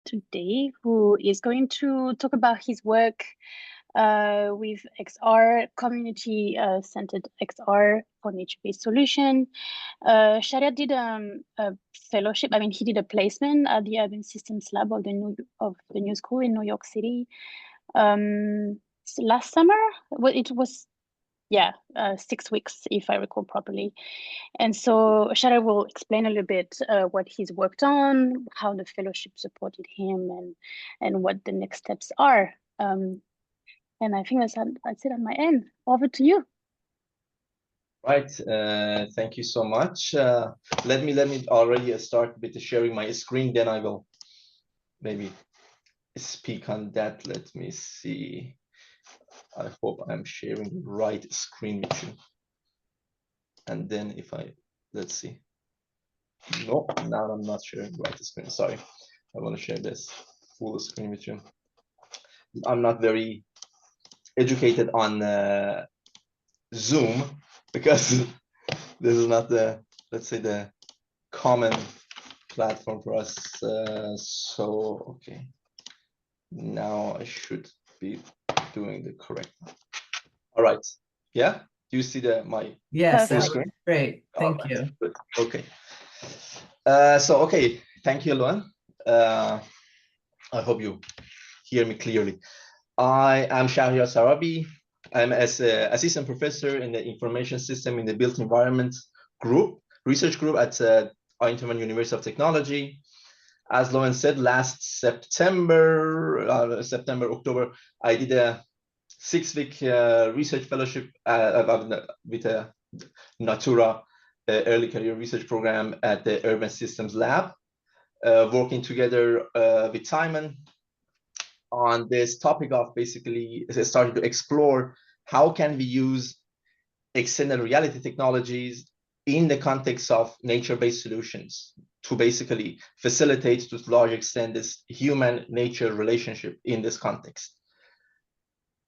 today, who is going to talk about his work with XR, community-centered XR for nature-based solution. Shahryar did a fellowship. I mean, he did a placement at the Urban Systems Lab of the New School in New York City last summer. Well, it was 6 weeks, if I recall properly. And so Shahryar will explain a little bit what he's worked on, how the fellowship supported him, and what the next steps are. And I think that's it on my end. Over to you. Right. Thank you so much. Let me already start with sharing my screen. Then I will maybe speak on that. Let me see. I hope I'm sharing the right screen with you. And then if let's see. No, now I'm not sharing the right screen. Sorry. I want to share this full screen with you. I'm not very educated on Zoom because this is not the, let's say, the common platform for us. So, okay. Now I should be doing the correct one. All right. Yeah. Do you see my full screen? Great. Thank you. Good. Okay. Okay. Thank you, Luan. I hope you hear me clearly. I am Shahryar Sarabi. I'm an assistant professor in the information system in the built environment research group at Eindhoven University of Technology. As Luan said, last September, October, I did a 6-week research fellowship with a NATURA early career research program at the Urban Systems Lab, working together with Simon on this topic of basically starting to explore how can we use extended reality technologies in the context of nature-based solutions to basically facilitate to a large extent this human-nature relationship in this context.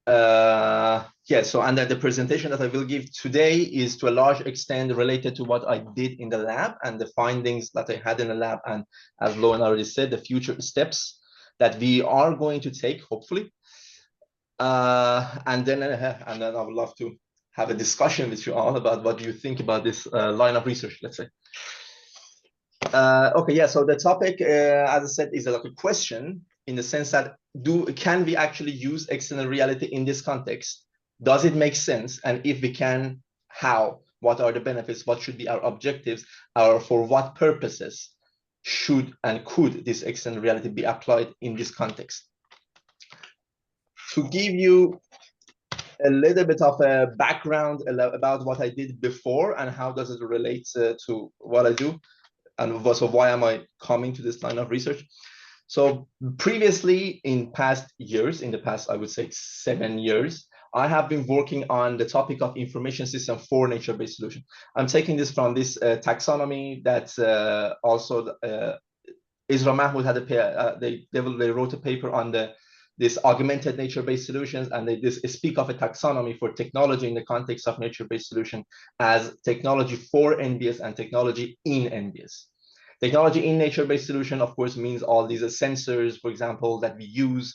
So and the presentation that I will give today is to a large extent related to what I did in the lab and the findings that I had in the lab, and as Lauren already said, the future steps that we are going to take, hopefully. And then I would love to have a discussion with you all about what you think about this line of research, let's say. Okay, yeah, so the topic, as I said, is like a question in the sense that can we actually use extended reality in this context? Does it make sense? And if we can, how? What are the benefits? What should be our objectives? Or for what purposes should and could this extended reality be applied in this context? To give you a little bit of a background about what I did before and how does it relate to what I do, and also why am I coming to this line of research. So previously, in the past, I would say 7 years, I have been working on the topic of information system for nature-based solution. I'm taking this from this taxonomy that also Isra Mahmoud had they wrote a paper on this augmented nature-based solutions, and they speak of a taxonomy for technology in the context of nature-based solution as technology for NbS and technology in NbS. Technology in nature-based solution, of course, means all these sensors, for example, that we use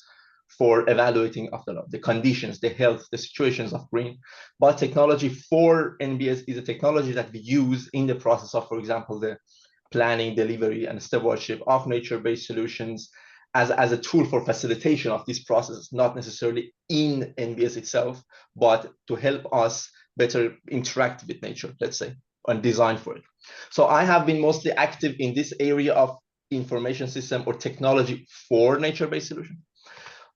for evaluating of the conditions, the health, the situations of green. But technology for NbS is a technology that we use in the process of, for example, the planning, delivery, and stewardship of nature-based solutions as a tool for facilitation of this process, not necessarily in NbS itself, but to help us better interact with nature, let's say, and design for it. So I have been mostly active in this area of information system or technology for nature-based solution.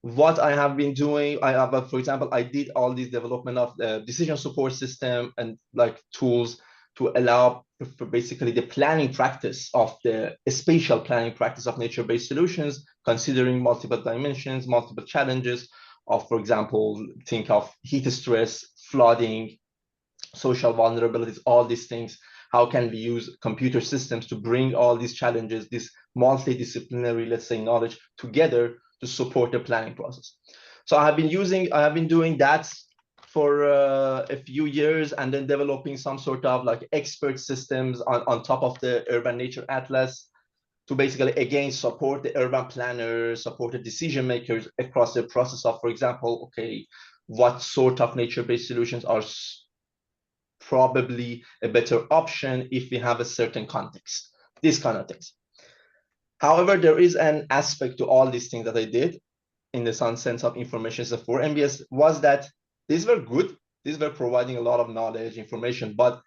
What I have been doing, for example, I did all this development of the decision support system and like tools to allow for basically the planning practice of the spatial planning practice of nature-based solutions, considering multiple dimensions, multiple challenges of, for example, think of heat stress, flooding, social vulnerabilities, all these things. How can we use computer systems to bring all these challenges, this multidisciplinary, let's say, knowledge together to support the planning process? So I have been doing that for a few years, and then developing some sort of like expert systems on top of the Urban Nature Atlas. to basically, again, support the urban planners, support the decision makers across the process of, for example, okay, what sort of nature-based solutions are probably a better option if we have a certain context, these kind of things. However, there is an aspect to all these things that I did in the sense of information for NbS, was that these were good, these were providing a lot of knowledge, information, but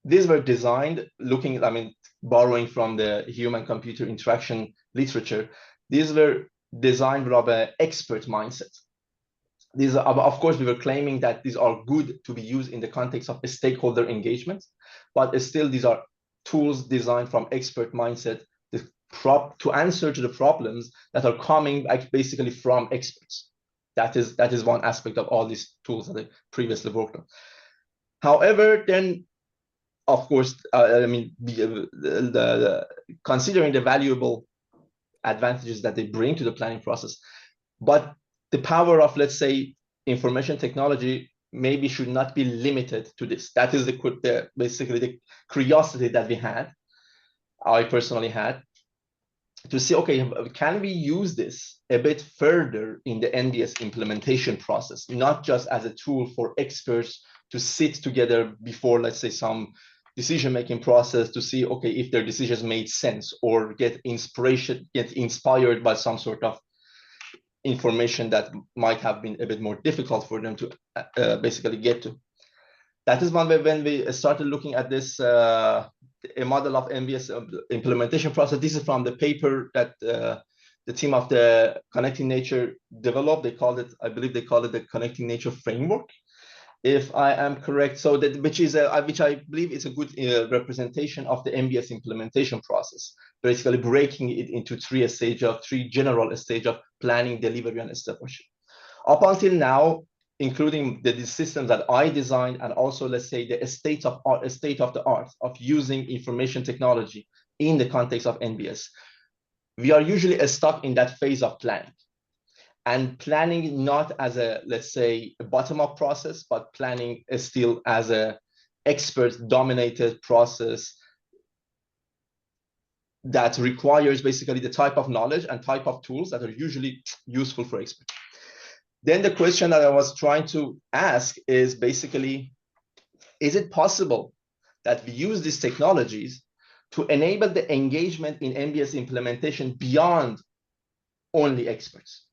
these were designed looking, I mean, borrowing from the human-computer interaction literature, these were designed with an expert mindset. These are, of course, we were claiming that these are good to be used in the context of a stakeholder engagement, but still these are tools designed from expert mindset to answer to the problems that are coming basically from experts. That is one aspect of all these tools that I previously worked on. However, then, of course, I mean, considering the valuable advantages that they bring to the planning process, but the power of, let's say, information technology maybe should not be limited to this. That is basically the curiosity that we had, I personally had, to see, okay, can we use this a bit further in the NbS implementation process, not just as a tool for experts to sit together before, let's say, some decision-making process to see, okay, if their decisions made sense, or get inspiration, get inspired by some sort of information that might have been a bit more difficult for them to basically get to. That is one way when we started looking at this a model of NbS implementation process. This is from the paper that the team of the Connecting Nature developed. They called it, I believe they called it the Connecting Nature Framework, if I am correct. So that, which I believe is a good representation of the NbS implementation process, basically breaking it into three general stages of planning, delivery, and establishment. Up until now, including the systems that I designed, and also, let's say, the state of the art of using information technology in the context of NbS, we are usually stuck in that phase of planning. And planning not as a, let's say, a bottom-up process, but planning still as a expert-dominated process that requires basically the type of knowledge and type of tools that are usually useful for experts. Then the question that I was trying to ask is basically, is it possible that we use these technologies to enable the engagement in NbS implementation beyond only experts?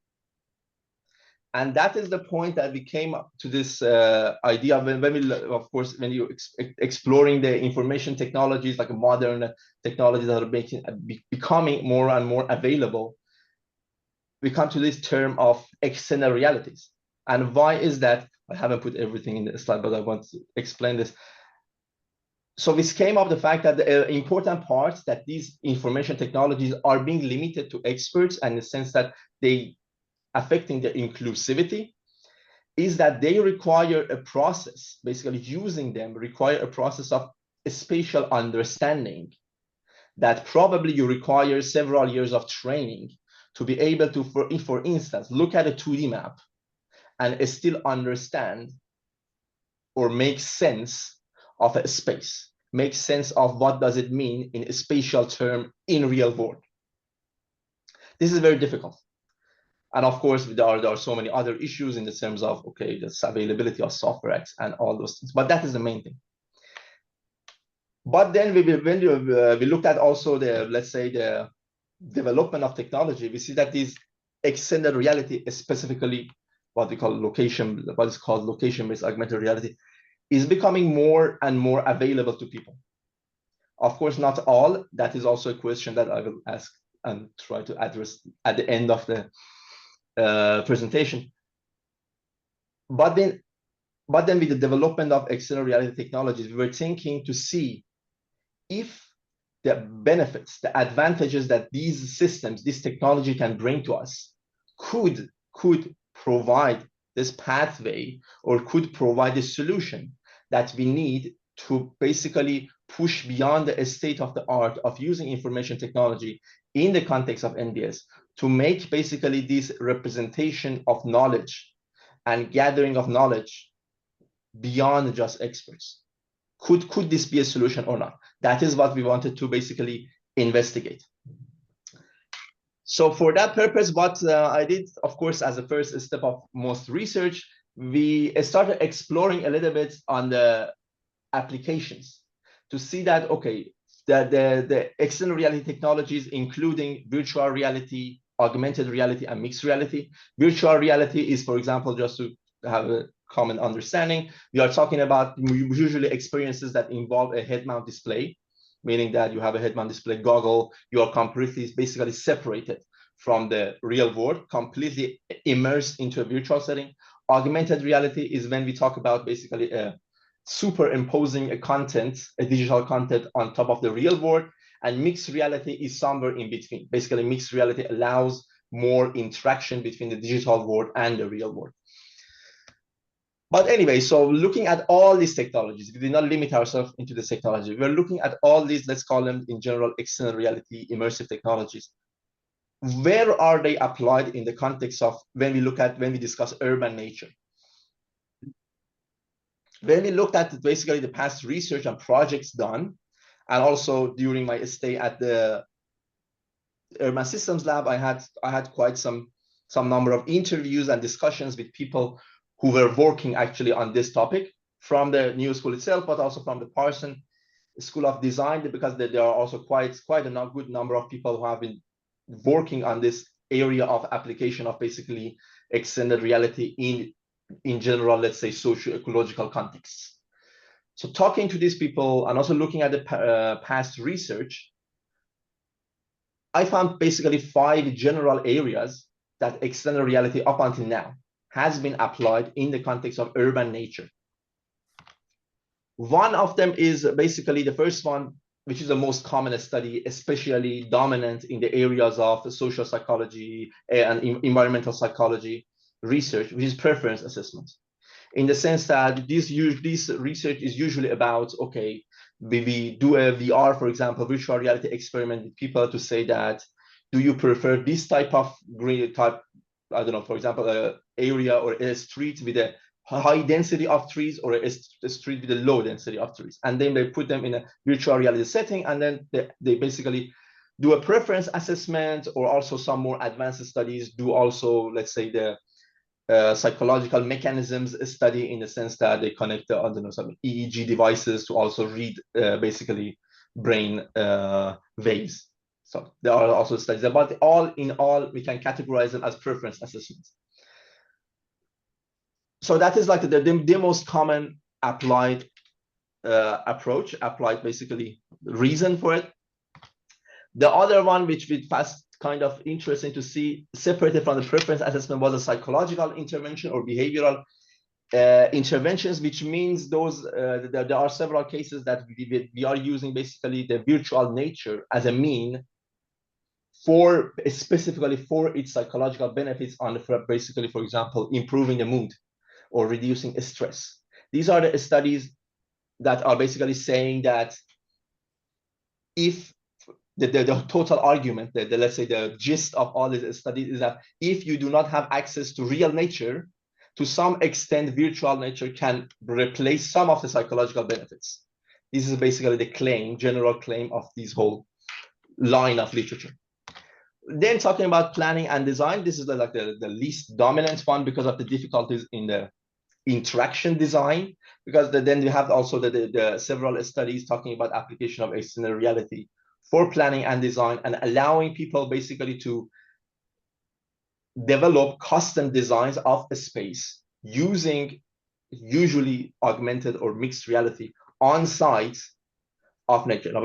And that is the point that we came up to this idea when we, of course, when you're exploring the information technologies, like modern technologies that are becoming more and more available, we come to this term of external realities. And why is that? I haven't put everything in the slide, but I want to explain this. So this came up the fact that the important part that these information technologies are being limited to experts, and in the sense that they affecting the inclusivity, is that they require a process, basically using them require a process of spatial understanding that probably you require several years of training to be able to, for instance, look at a 2D map and still understand or make sense of a space, make sense of what does it mean in a spatial term in real world. This is very difficult. And of course, there are so many other issues in the terms of, okay, the availability of software and all those things, but that is the main thing. But then when we looked at also the, let's say, the development of technology, we see that these extended reality, specifically what we call what is called location-based augmented reality, is becoming more and more available to people. Of course, not all. That is also a question that I will ask and try to address at the end of the presentation. But then with the development of external reality technologies, we were thinking to see if the benefits, the advantages that these systems, this technology can bring to us could provide this pathway, or could provide a solution that we need to basically push beyond the state of the art of using information technology in the context of NbS, to make basically this representation of knowledge and gathering of knowledge beyond just experts. Could this be a solution or not? That is what we wanted to basically investigate. So for that purpose, what I did, of course, as a first step of most research, we started exploring a little bit on the applications to see that, okay, the extended reality technologies, including virtual reality, augmented reality, and mixed reality. Virtual reality is, for example, just to have a common understanding, we are talking about usually experiences that involve a head-mount display, meaning that you have a head-mount display goggle, you are completely, basically separated from the real world, completely immersed into a virtual setting. Augmented reality is when we talk about basically superimposing a digital content on top of the real world, and mixed reality is somewhere in between. Basically, mixed reality allows more interaction between the digital world and the real world. But anyway, so looking at all these technologies, we did not limit ourselves into this technology. We're looking at all these, let's call them in general, extended reality, immersive technologies. Where are they applied in the context of when we discuss urban nature? When we looked at basically the past research and projects done, and also during my stay at the Urban Systems Lab, I had quite some number of interviews and discussions with people who were working actually on this topic from the new school itself, but also from the Parsons School of Design, because there are also quite a good number of people who have been working on this area of application of basically extended reality in general, let's say, socio-ecological contexts. So talking to these people and also looking at the past research, I found basically 5 general areas that extended reality up until now has been applied in the context of urban nature. One of them is basically the first one, which is the most common study, especially dominant in the areas of social psychology and environmental psychology research, which is preference assessment. In the sense that this research is usually about, okay, we do a VR, for example, virtual reality experiment with people to say that, do you prefer this type of green type, I don't know, for example, an area or a street with a high density of trees, or a street with a low density of trees? And then they put them in a virtual reality setting, and then they basically do a preference assessment, or also some more advanced studies do also, let's say, the psychological mechanisms study, in the sense that they connect I don't know, some EEG devices to also read basically brain waves. So there are also studies, but all in all, we can categorize them as preference assessments. So that is like the most common applied approach, applied basically reason for it. The other one, which we fast kind of interesting to see, separated from the preference assessment, was a psychological intervention or behavioral interventions, which means those there are several cases that we are using basically the virtual nature as a mean for specifically for its psychological benefits on basically, for example, improving the mood or reducing stress. These are the studies that are basically saying that if the total argument, let's say the gist of all these studies is that if you do not have access to real nature, to some extent, virtual nature can replace some of the psychological benefits. This is basically the claim, general claim of this whole line of literature. Then talking about planning and design, this is like the least dominant one because of the difficulties in the interaction design, because then you have also the several studies talking about application of extended reality for planning and design, and allowing people basically to develop custom designs of a space using usually augmented or mixed reality on site of nature. Now,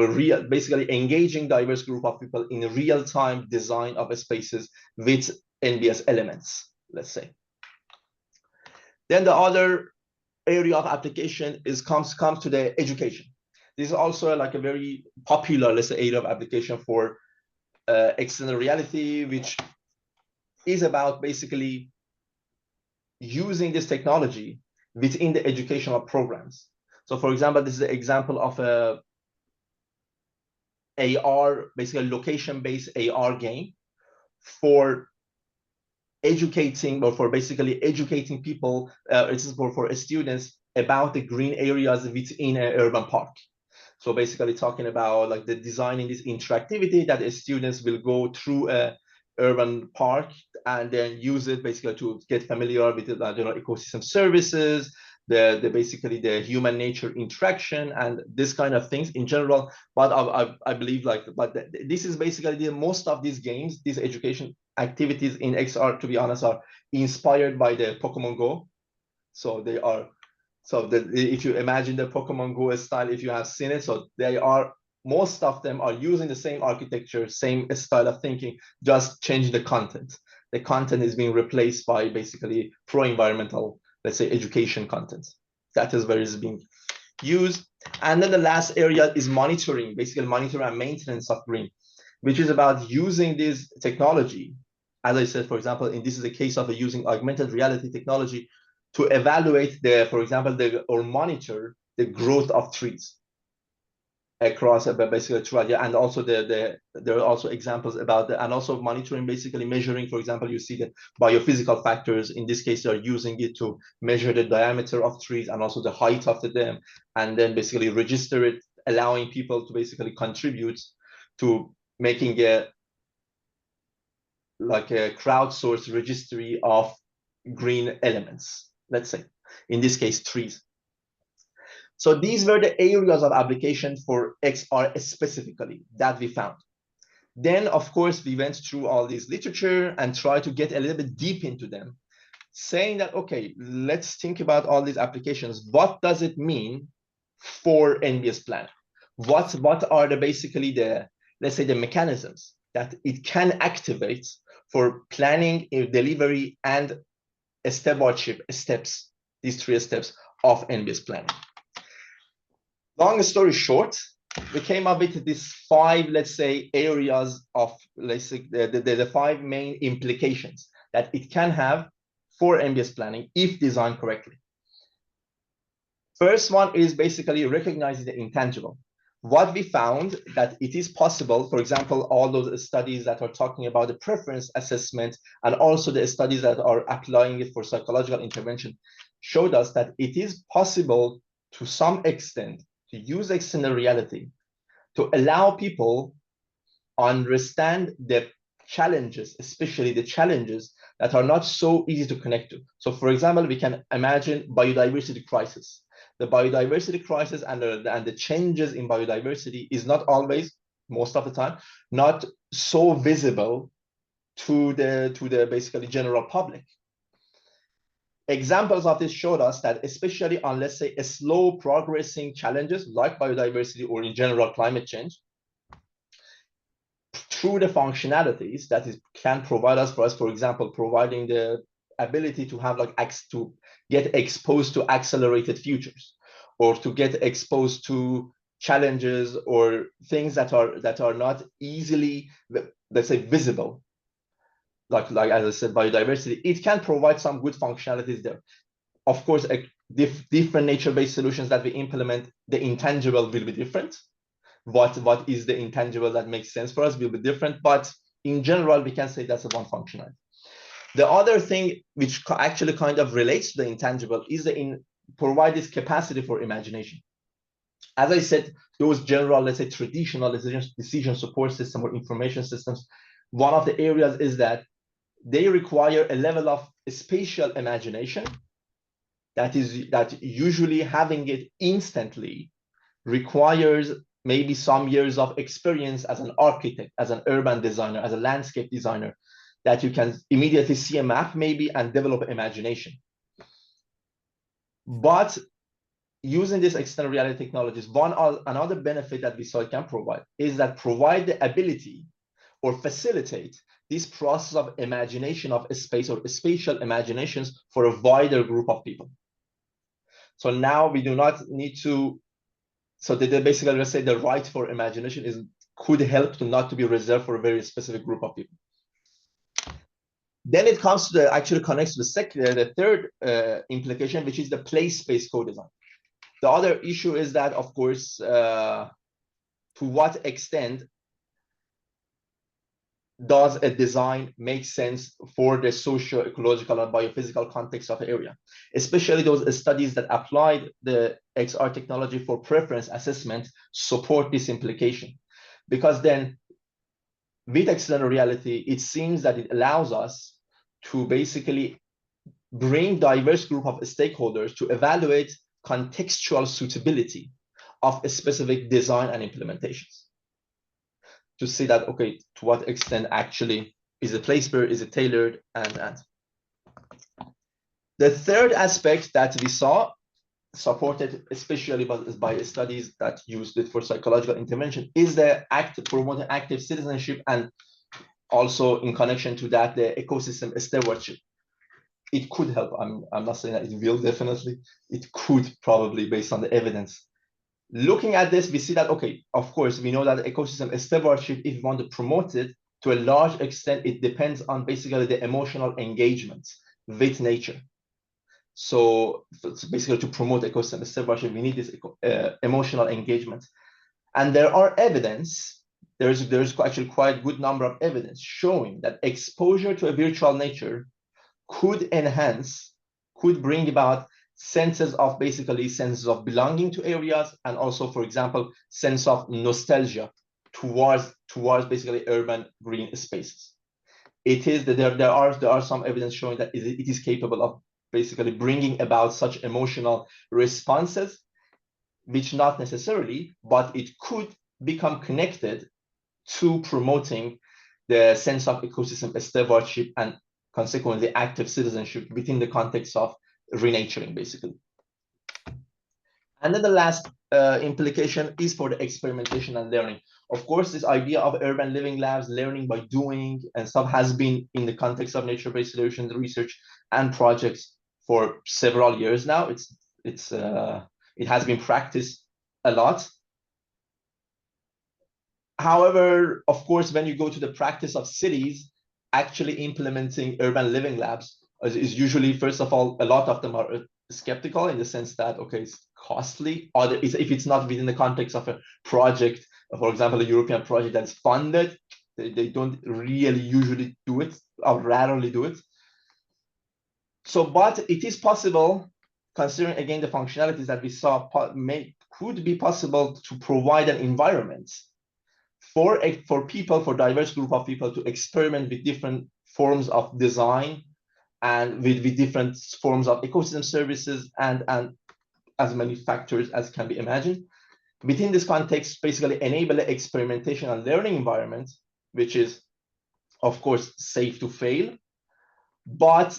basically engaging diverse group of people in real-time design of spaces with NbS elements, let's say. Then the other area of application comes to the education. This is also like a very popular, let's say, area of application for extended reality, which is about basically using this technology within the educational programs. So for example, this is an example of a AR, basically location-based AR game for educating, or for basically educating people, it's for students about the green areas within an urban park. So basically talking about like the designing this interactivity that the students will go through a urban park and then use it basically to get familiar with the ecosystem services, the basically the human nature interaction and this kind of things in general. But I believe like, this is basically most of these games, these education activities in XR, to be honest, are inspired by the Pokemon Go. So they are, if you imagine the Pokemon Go style, if you have seen it, so they are, most of them are using the same architecture, same style of thinking, just changing the content. The content is being replaced by basically pro-environmental, let's say, education content. That is where it's being used. And then the last area is monitoring, basically monitoring and maintenance of green, which is about using this technology. As I said, for example, and this is a case of using augmented reality technology to evaluate for example, or monitor the growth of trees across basically throughout. Yeah, and also there are also examples about and also monitoring, basically measuring, for example, you see the biophysical factors. In this case, they're using it to measure the diameter of trees and also the height of them, and then basically register it, allowing people to basically contribute to making a crowdsourced registry of green elements, let's say, in this case, trees. So these were the areas of application for XR specifically that we found. Then, of course, we went through all this literature and tried to get a little bit deep into them, saying that, okay, let's think about all these applications. What does it mean for NbS planning? What are basically let's say, the mechanisms that it can activate for planning, delivery, and stewardship steps, these 3 steps of NbS planning. Long story short, we came up with these 5, let's say, areas of, let's say, the 5 main implications that it can have for NbS planning if designed correctly. First one is basically recognizing the intangible. What we found that it is possible, for example, all those studies that are talking about the preference assessment and also the studies that are applying it for psychological intervention showed us that it is possible to some extent to use extended reality to allow people understand the challenges, especially the challenges that are not so easy to connect to. So for example, we can imagine biodiversity crisis. The biodiversity crisis and the changes in biodiversity is not always, most of the time, not so visible to the basically general public. Examples of this showed us that especially on, let's say, a slow progressing challenges like biodiversity or in general climate change, through the functionalities that can provide us, for example, providing the ability to have to get exposed to accelerated futures, or to get exposed to challenges or things that are not easily, let's say, visible. Like as I said, biodiversity, it can provide some good functionalities there. Of course, different nature-based solutions that we implement, the intangible will be different. What is the intangible that makes sense for us will be different, but in general, we can say that's one functionality. The other thing which actually kind of relates to the intangible is provide this capacity for imagination. As I said, those general, let's say, traditional decision support system or information systems, one of the areas is that they require a level of spatial imagination that usually having it instantly requires maybe some years of experience as an architect, as an urban designer, as a landscape designer, that you can immediately see a map maybe and develop imagination. But using these extended reality technologies, another benefit that we saw it can provide is that provide the ability or facilitate this process of imagination of a space or spatial imaginations for a wider group of people. So now we do not need to, so they basically, let's say, the right for imagination could help to not to be reserved for a very specific group of people. Then it comes to actually connects to the third implication, which is the place-space co-design. The other issue is that, of course, to what extent does a design make sense for the socio-ecological and biophysical context of the area, especially those studies that applied the XR technology for preference assessment support this implication. Because then with external reality, it seems that it allows us to basically bring diverse group of stakeholders to evaluate contextual suitability of a specific design and implementations, to see that, okay, to what extent actually is it placed-based, is it tailored, and. The third aspect that we saw, supported especially by studies that used it for psychological intervention, is the promoting active citizenship, and also in connection to that, the ecosystem stewardship. It could help. I'm not saying that it will, definitely. It could probably, based on the evidence. Looking at this, we see that, okay, of course, we know that ecosystem stewardship, if we want to promote it, to a large extent, it depends on basically the emotional engagement with nature. So basically, to promote ecosystem stewardship, we need this emotional engagement. And there are evidence, there's actually quite a good number of evidence showing that exposure to a virtual nature could enhance, could bring about senses of belonging to areas, and also, for example, sense of nostalgia towards basically urban green spaces. It is that there are some evidence showing that it is capable of basically bringing about such emotional responses, which not necessarily, but it could become connected to promoting the sense of ecosystem stewardship and consequently active citizenship within the context of renaturing, basically. And then the last implication is for the experimentation and learning. Of course, this idea of urban living labs, learning by doing and stuff, has been in the context of nature-based solutions research and projects for several years now. It has been practiced a lot. However, of course, when you go to the practice of cities, actually implementing urban living labs is usually, first of all, a lot of them are skeptical in the sense that, okay, it's costly, or if it's not within the context of a project, for example, a European project that's funded, they don't really usually do it, or rarely do it. So, but it is possible, considering again the functionalities that we saw, could be possible to provide an environment for people, for diverse group of people, to experiment with different forms of design and with different forms of ecosystem services and as many factors as can be imagined. Within this context, basically enable an experimentation and learning environment, which is, of course, safe to fail, but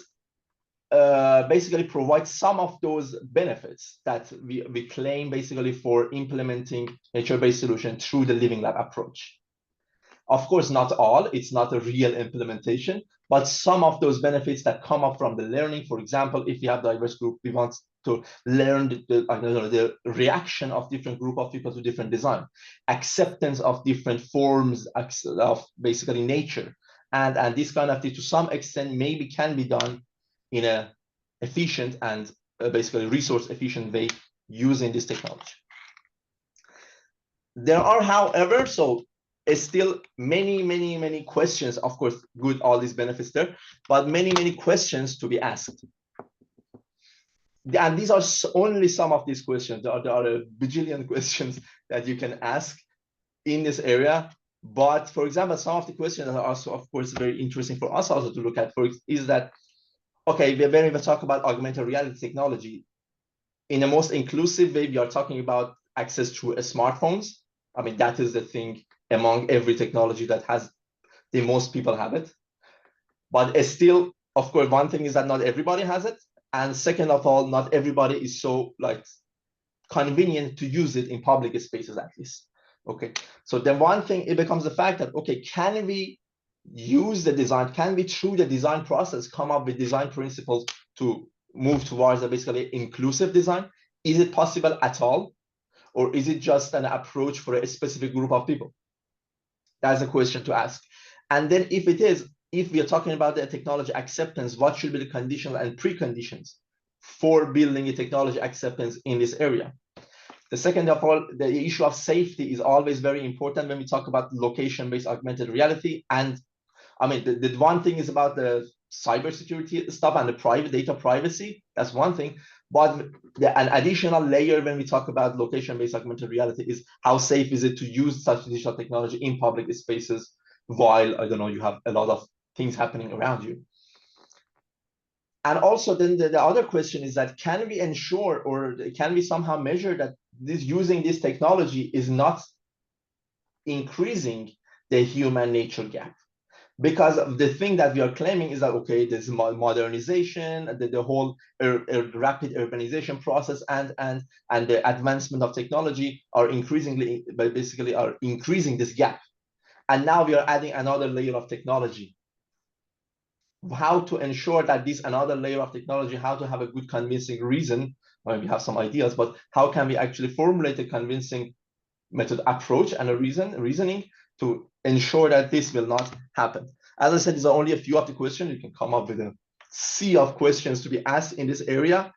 basically provide some of those benefits that we claim basically for implementing nature-based solution through the living lab approach. Of course, not all, it's not a real implementation, but some of those benefits that come up from the learning. For example, if you have diverse group, we want to learn the reaction of different group of people to different design, acceptance of different forms of basically nature. And this kind of thing, to some extent, maybe can be done in a efficient and basically resource efficient way using this technology. There are, however, still many questions. Of course, good, all these benefits there, but many questions to be asked. And these are only some of these questions. There are a bajillion questions that you can ask in this area. But for example, some of the questions that are also, of course, very interesting for us also to look at is that, okay, when we talk about augmented reality technology, in the most inclusive way, we are talking about access to smartphones. I mean, that is the thing among every technology that has the most people have it. But still, of course, one thing is that not everybody has it. And second of all, not everybody is so convenient to use it in public spaces, at least. Okay, so then one thing, it becomes the fact that, okay, can we use the design, can we through the design process come up with design principles to move towards a basically inclusive design? Is it possible at all? Or is it just an approach for a specific group of people? That's a question to ask. And then if it is, if we are talking about the technology acceptance, what should be the conditions and preconditions for building a technology acceptance in this area? The second of all, the issue of safety is always very important when we talk about location-based augmented reality. And I mean, the one thing is about the cybersecurity stuff and the private data privacy. That's one thing. But an additional layer when we talk about location-based augmented reality is how safe is it to use such digital technology in public spaces while, I don't know, you have a lot of things happening around you. And also then the other question is that can we ensure or can we somehow measure that using this technology is not increasing the human nature gap? Because the thing that we are claiming is that, okay, there's modernization, the whole rapid urbanization process and the advancement of technology are basically are increasing this gap. And now we are adding another layer of technology. How to ensure that this another layer of technology, how to have a good convincing reason, well, we have some ideas, but how can we actually formulate a convincing method approach and a reasoning to ensure that this will not happen? As I said, these are only a few of the questions. You can come up with a sea of questions to be asked in this area,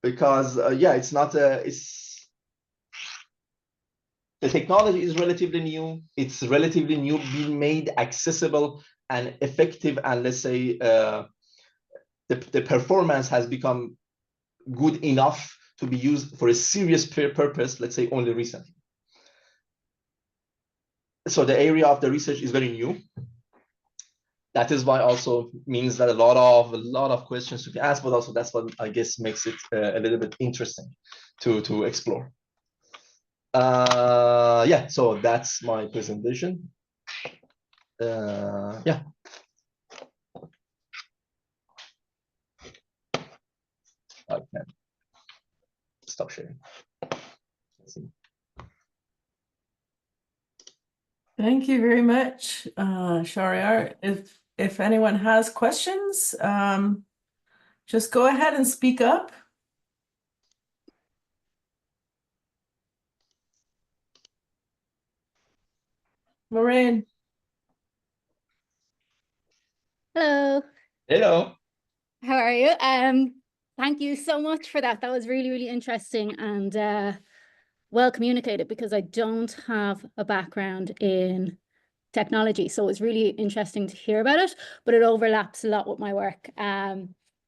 because yeah, it's not the technology is relatively new. It's relatively new, being made accessible and effective, and let's say the performance has become good enough to be used for a serious purpose, let's say only recently. So the area of the research is very new. That is why also means that a lot of questions to be asked, but also that's what I guess makes it a little bit interesting to explore. Yeah, so that's my presentation. Yeah. I can stop sharing. Thank you very much, Shahryar. If anyone has questions, just go ahead and speak up. Maureen. Hello. Hello. How are you? Thank you so much for that. That was really, really interesting and well communicated, because I don't have a background in technology. So it's really interesting to hear about it, but it overlaps a lot with my work.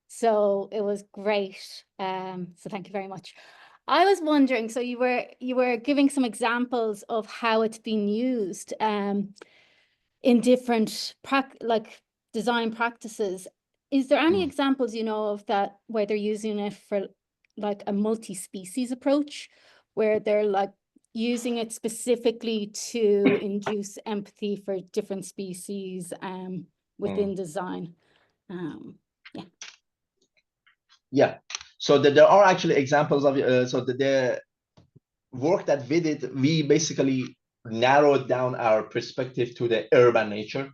So it was great. So thank you very much. I was wondering, so you were giving some examples of how it's been used in different design practices. Is there any examples you know of that where they're using it for like a multi-species approach, where they're like using it specifically to induce empathy for different species within design? Yeah. Yeah. So there are actually examples of so the work that we did, we basically narrowed down our perspective to the urban nature.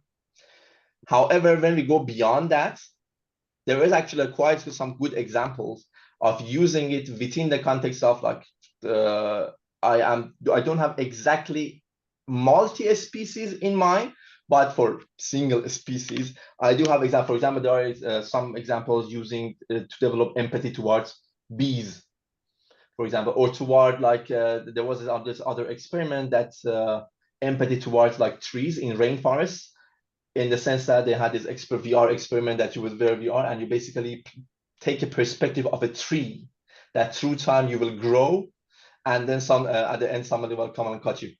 However, when we go beyond that, there is actually quite some good examples of using it within the context of like I don't have exactly multi-species in mind, but for single species, I do have example. For example, there are some examples using to develop empathy towards bees, for example, or toward like there was this other experiment that's empathy towards like trees in rainforests, in the sense that they had this VR experiment that you would wear VR and you basically take a perspective of a tree that through time you will grow, and then at the end somebody will come and cut you,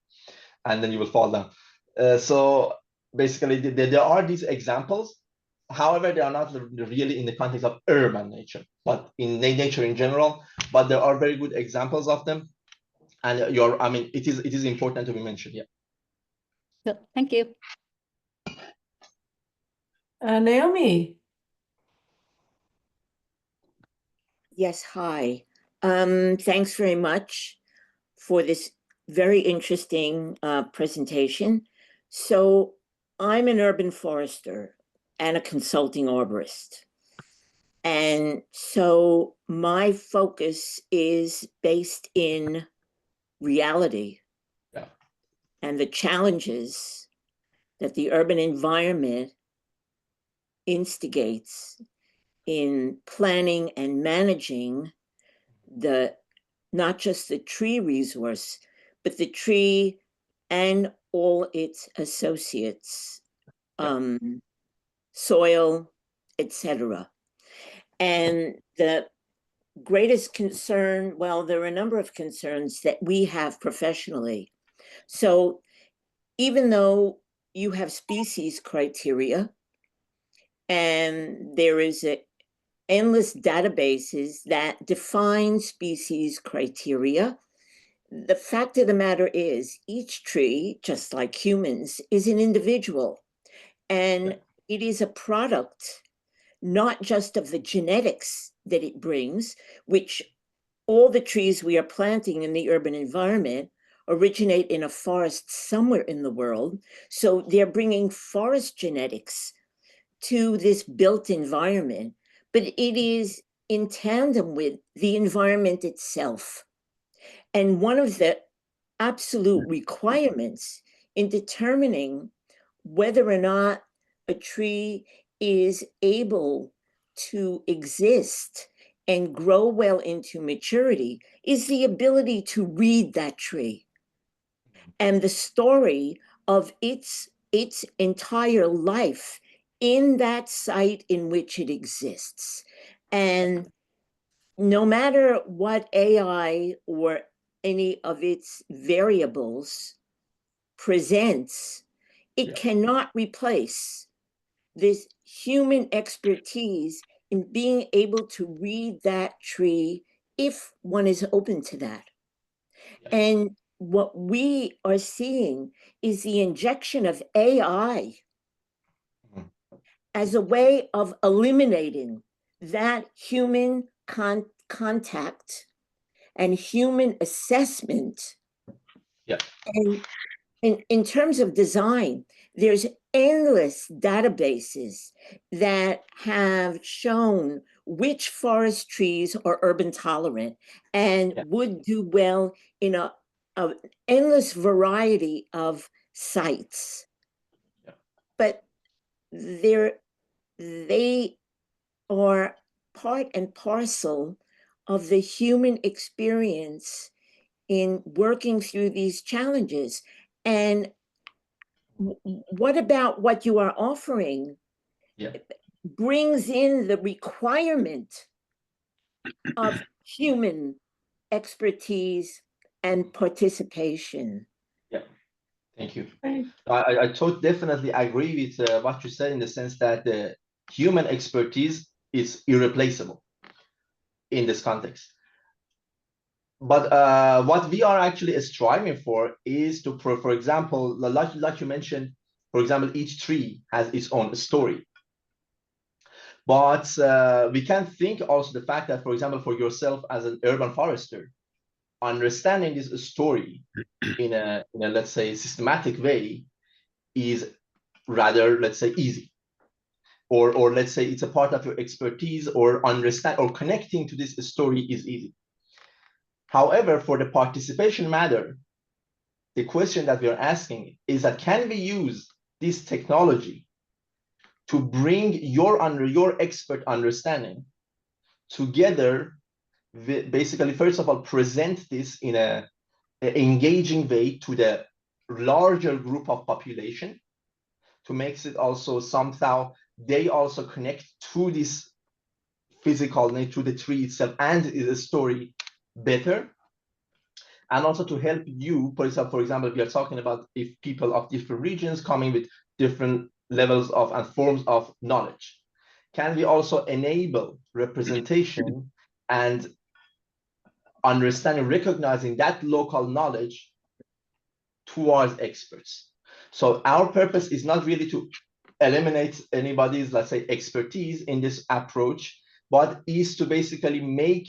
and then you will fall down. So basically there are these examples. However, they are not really in the context of urban nature, but in nature in general. But there are very good examples of them, and I mean, it is important to be mentioned. Yeah. So, thank you. Naomi. Yes, hi. Thanks very much for this very interesting presentation. So I'm an urban forester and a consulting arborist. And so my focus is based in reality and the challenges that the urban environment instigates in planning and managing not just the tree resource, but the tree and all its associates, soil, etc. And the greatest concern, well, there are a number of concerns that we have professionally. So even though you have species criteria, and there is endless databases that define species criteria, the fact of the matter is each tree, just like humans, is an individual. And it is a product not just of the genetics that it brings, which all the trees we are planting in the urban environment originate in a forest somewhere in the world. So they're bringing forest genetics to this built environment, but it is in tandem with the environment itself. And one of the absolute requirements in determining whether or not a tree is able to exist and grow well into maturity is the ability to read that tree and the story of its entire life in that site in which it exists. And no matter what AI or any of its variables presents, it cannot replace this human expertise in being able to read that tree if one is open to that. And what we are seeing is the injection of AI as a way of eliminating that human contact and human assessment. And in terms of design, there's endless databases that have shown which forest trees are urban tolerant and would do well in an endless variety of sites. But they are part and parcel of the human experience in working through these challenges. And what about what you are offering brings in the requirement of human expertise and participation? Thank you. I definitely agree with what you said in the sense that the human expertise is irreplaceable in this context. But what we are actually striving for is to, for example, like you mentioned, for example, each tree has its own story. But we can think also the fact that, for example, for yourself as an urban forester, understanding this story in a let's say systematic way is rather, let's say, easy, or let's say it's a part of your expertise, or understand or connecting to this story is easy. However, for the participation matter, the question that we are asking is that can we use this technology to bring your expert understanding together, basically, first of all, present this in an engaging way to the larger group of population, to make it also somehow they also connect to this physical nature, to the tree itself and the story better, and also to help you. For example, we are talking about if people of different regions coming with different levels of and forms of knowledge, can we also enable representation and understanding, recognizing that local knowledge towards experts? So our purpose is not really to eliminate anybody's, let's say, expertise in this approach, but is to basically make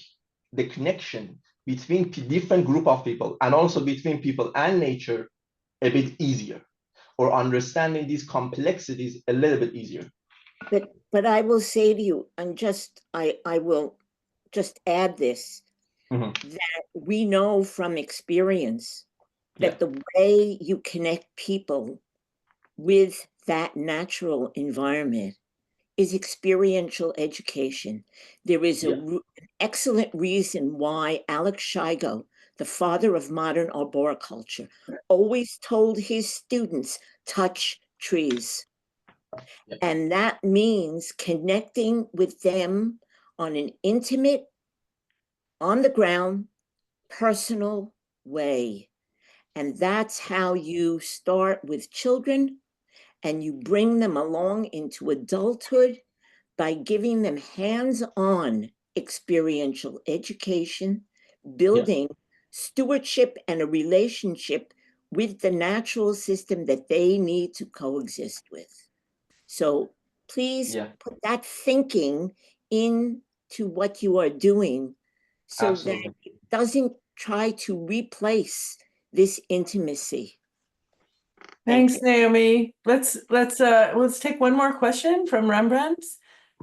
the connection between different group of people and also between people and nature a bit easier, or understanding these complexities a little bit easier. But I will say to you, and I will just add this, that we know from experience that the way you connect people with that natural environment is experiential education. There is an excellent reason why Alex Shigo, the father of modern arboriculture, always told his students, touch trees. Yeah. And that means connecting with them on an intimate, on the ground, personal way. And that's how you start with children, and you bring them along into adulthood by giving them hands-on experiential education, building stewardship and a relationship with the natural system that they need to coexist with. So please put that thinking into what you are doing so Absolutely. that it doesn't try to replace this intimacy. Thanks, Naomi. Let's take one more question from Rembrandt.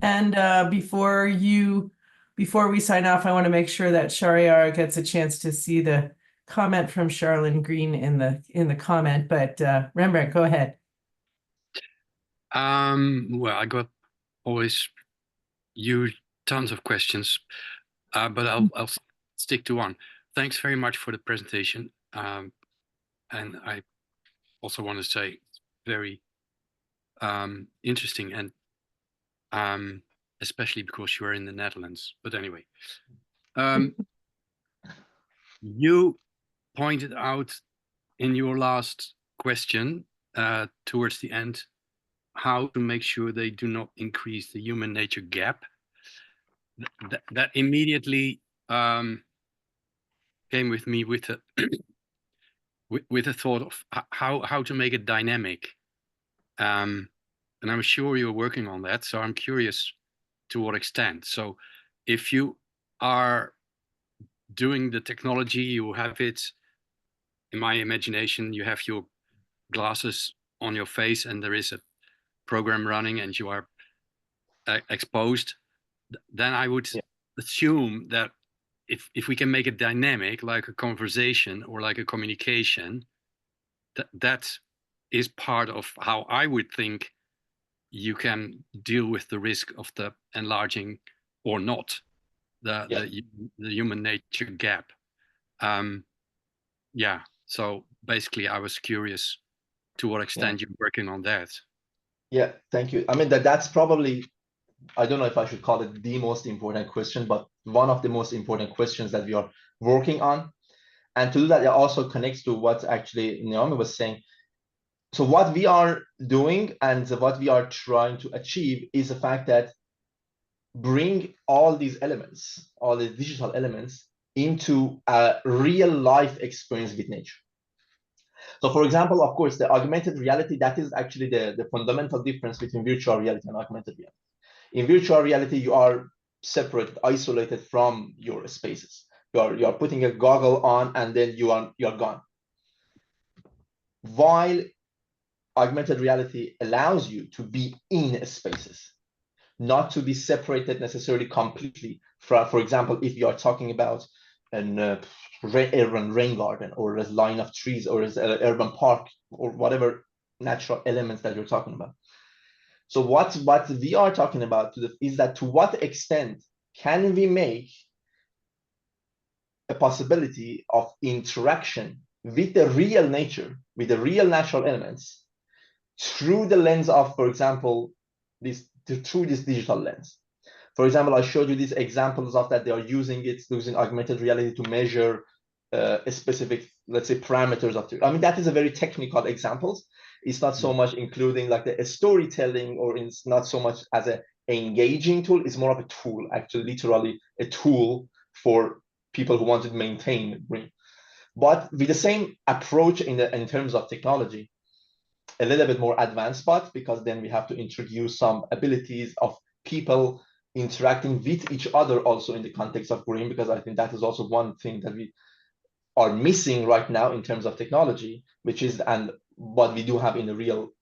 And before we sign off, I want to make sure that Shahryar gets a chance to see the comment from Charlene Green in the comment. But Rembrandt, go ahead. Well, I got always huge tons of questions, but I'll stick to one. Thanks very much for the presentation. And I also want to say it's very interesting, and especially because you are in the Netherlands. But anyway, you pointed out in your last question towards the end how to make sure they do not increase the human nature gap. That immediately came with me with a with a thought of how to make it dynamic. And I'm sure you're working on that. So I'm curious to what extent. So if you are doing the technology, you have it, in my imagination, you have your glasses on your face and there is a program running and you are exposed, then I would assume that if we can make it dynamic, like a conversation or like a communication, that is part of how I would think you can deal with the risk of the enlarging or not the human nature gap. So basically I was curious to what extent you're working on that. Yeah, thank you. I mean, that's probably, I don't know if I should call it the most important question, but one of the most important questions that we are working on. And to do that, it also connects to what actually Naomi was saying. So what we are doing and what we are trying to achieve is the fact that bring all these elements, all the digital elements, into a real life experience with nature. So for example, of course, the augmented reality, that is actually the fundamental difference between virtual reality and augmented reality. In virtual reality, you are separated, isolated from your spaces. You are putting a goggle on and then you're gone. While augmented reality allows you to be in spaces, not to be separated necessarily completely from, for example, if you are talking about an urban rain garden or a line of trees or an urban park or whatever natural elements that you're talking about. So what we are talking about is that to what extent can we make a possibility of interaction with the real nature, with the real natural elements, through the lens of, for example, through this digital lens. For example, I showed you these examples of that they are using augmented reality to measure a specific, let's say, parameters of it. I mean, that is a very technical examples. It's not so much including like a storytelling, or it's not so much as an engaging tool. It's more of a tool, actually, literally a tool for people who want to maintain green. But with the same approach in terms of technology, a little bit more advanced spot, because then we have to introduce some abilities of people interacting with each other also in the context of green, because I think that is also one thing that we are missing right now in terms of technology, which is, and what we do have in the real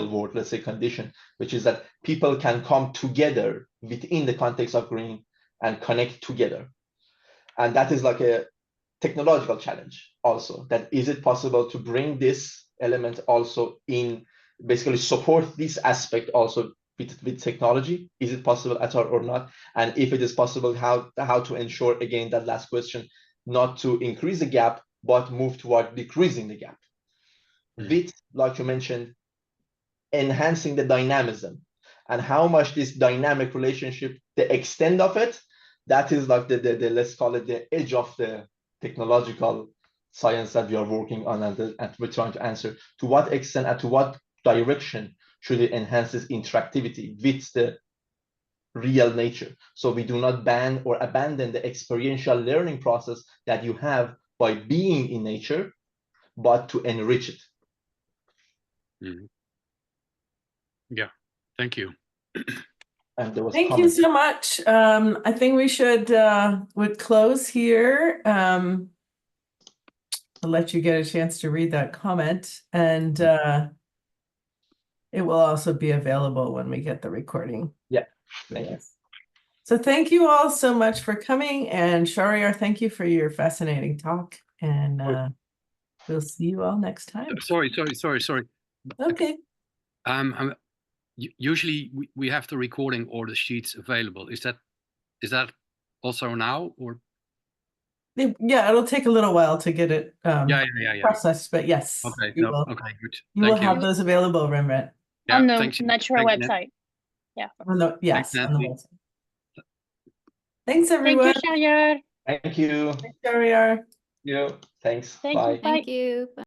world, let's say, condition, which is that people can come together within the context of green and connect together. And that is like a technological challenge also, that is it possible to bring this element also in, basically support this aspect also with technology? Is it possible at all or not? And if it is possible, how to ensure, again, that last question, not to increase the gap, but move toward decreasing the gap. With, like you mentioned, enhancing the dynamism, and how much this dynamic relationship, the extent of it, that is like the let's call it the edge of the technological science that we are working on, and we're trying to answer to what extent and to what direction should it enhance this interactivity with the real nature. So we do not ban or abandon the experiential learning process that you have by being in nature, but to enrich it. Mhm. Yeah, thank you. And there was Thank you comments. so much. I think we would close here. I'll let you get a chance to read that comment, and it will also be available when we get the recording. Yeah, thank you. So thank you all so much for coming, and Shahryar, thank you for your fascinating talk, and we'll see you all next time. Sorry. Okay. Usually we have the recording or the sheets available. Is that also now, or? Yeah, it'll take a little while to get it Yeah. processed, but yes. Okay. You No. will. Okay. Good. You will have those available, Rembrandt. Yeah, On the thanks. NATURA Thanks, website. Yeah. Yes, Thanks, on the Nancy. website. Thanks, everyone. Thank you, Shahryar. Thank you. Shahryar. You. Thanks. Thank Bye. you. Bye. Thank you.